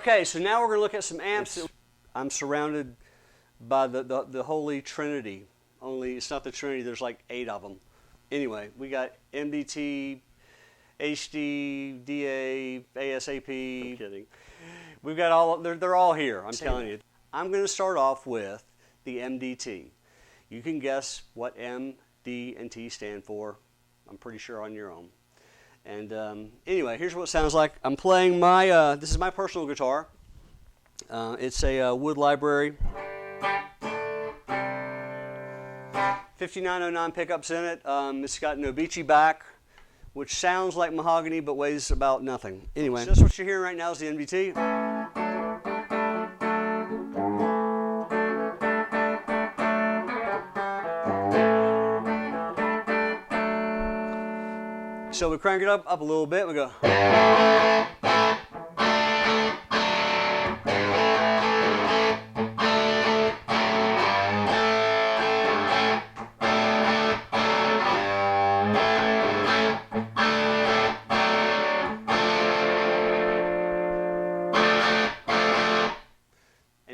Okay, so now we're going to look at some amps. I'm surrounded by the Holy Trinity. Only it's not the Trinity, there's like 8 of them. Anyway, we got MDT, HXDA, ASAP. I'm kidding. We've got all, they're all here, I'm telling you. I'm going to start off with the MDT. You can guess what M, D, and T stand for. I'm pretty sure on your own. And anyway, here's what it sounds like. I'm playing my, this is my personal guitar. It's a Wood Library. 5909 pickups in it. It's got Nobici back, which sounds like mahogany but weighs about nothing. Anyway, so that's what you're hearing right now is the MDT. So we crank it up a little bit. We go. And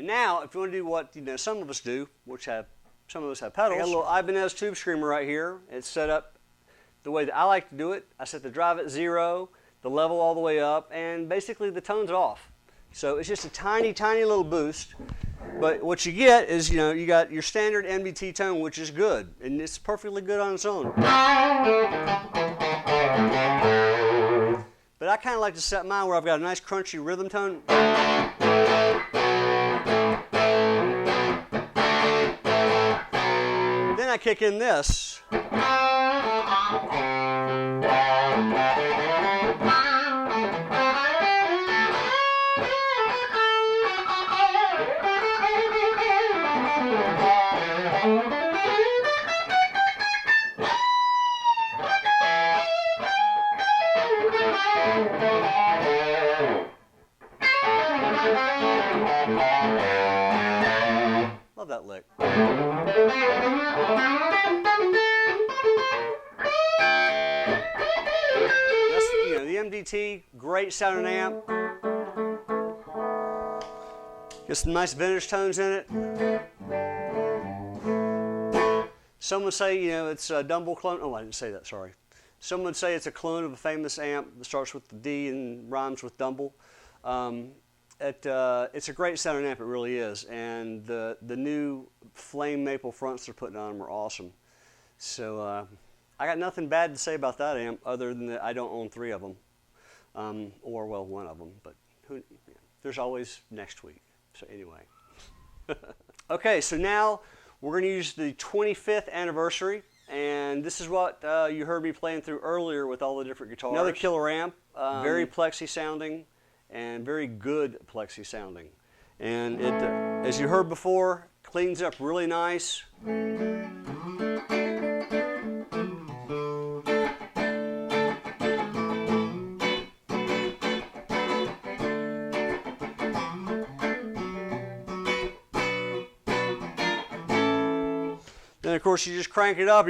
now, if you want to do what some of us do, which some of us have pedals, I got a little Ibanez tube screamer right here. It's set up the way that I like to do it. I set the drive at 0, the level all the way up, and basically the tone's off. So it's just a tiny, tiny little boost. But what you get is, you got your standard MDT tone, which is good, and it's perfectly good on its own. But I kind of like to set mine where I've got a nice crunchy rhythm tone. Then I kick in this. Love that lick. The MDT, great sounding amp. Get some nice vintage tones in it. Some would say, it's a Dumble clone. Oh, I didn't say that, sorry. Some would say it's a clone of a famous amp that starts with the D and rhymes with Dumble. It's a great sounding amp, it really is. And the new flame maple fronts they're putting on them are awesome. So I got nothing bad to say about that amp other than that I don't own 3 of them. Or, well, 1 of them. But there's always next week. So anyway. Okay, so now we're going to use the 25th anniversary. And this is what you heard me playing through earlier with all the different guitars. Another killer amp, very plexi sounding and very good plexi sounding. And it, as you heard before, cleans up really nice. Then of course you just crank it up,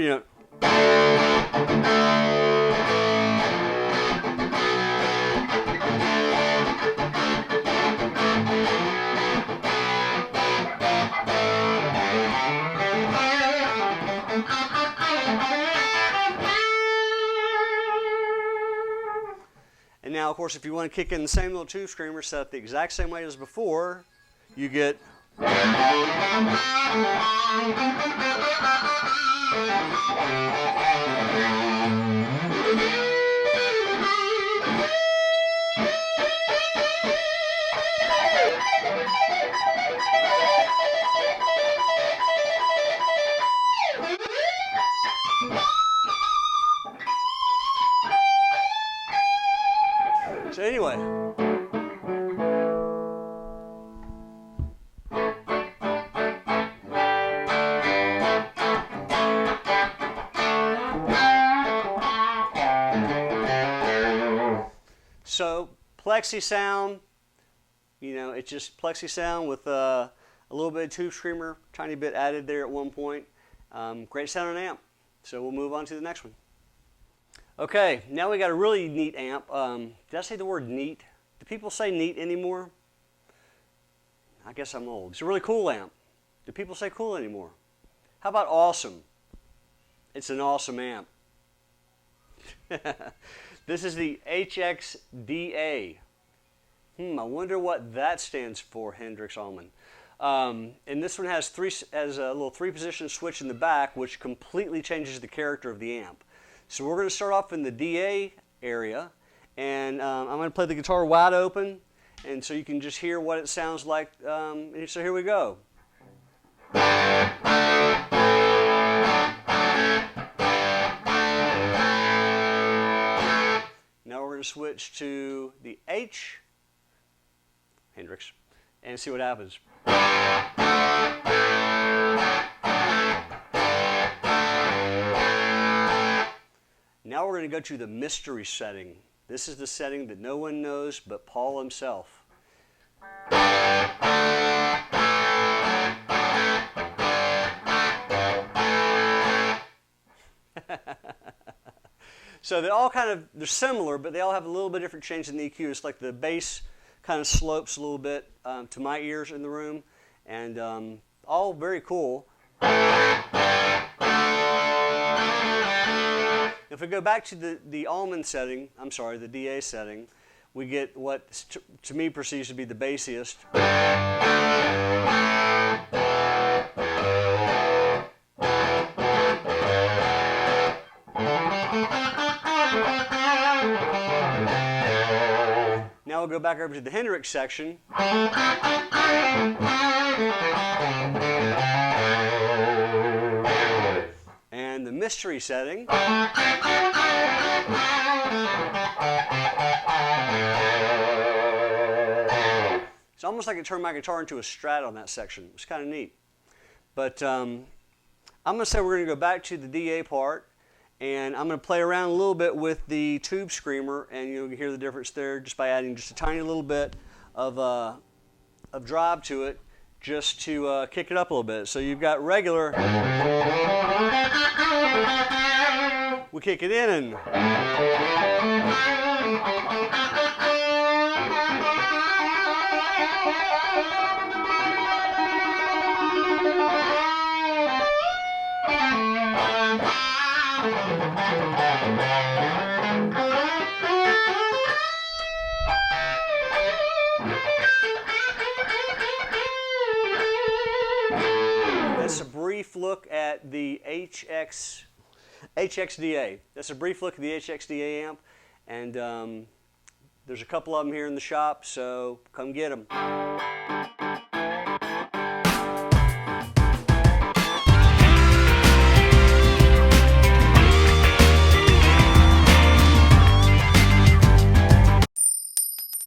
And now, of course, if you want to kick in the same little tube screamer set up the exact same way as before, you get. So anyway. So plexi sound, it's just plexi sound with a little bit of tube screamer, tiny bit added there at one point. Great sounding amp. So we'll move on to the next one. Okay, now we got a really neat amp. Did I say the word neat? Do people say neat anymore? I guess I'm old. It's a really cool amp. Do people say cool anymore? How about awesome? It's an awesome amp. This is the HXDA. I wonder what that stands for, Hendrix Allman. And this one has a little three-position switch in the back, which completely changes the character of the amp. So we're going to start off in the DA area, and I'm going to play the guitar wide open, and so you can just hear what it sounds like. And so here we go. Now we're going to switch to the H, Hendrix, and see what happens. Now we're going to go to the mystery setting. This is the setting that no one knows but Paul himself. So they're similar, but they all have a little bit different change in the EQ. It's like the bass kind of slopes a little bit to my ears in the room, and all very cool. If we go back to the Allman setting, the DA setting, we get what to me perceives to be the bassiest. Now we'll go back over to the Hendrix section. And the mystery setting. It's almost like it turned my guitar into a Strat on that section. It was kind of neat. But I'm going to say we're going to go back to the DA part, and I'm going to play around a little bit with the tube screamer, and you can hear the difference there just by adding just a tiny little bit of drive to it, just to kick it up a little bit. So you've got regular, we kick it in, and that's a brief look at the HXDA. That's a brief look at the HXDA amp, and there's a couple of them here in the shop, so come get them.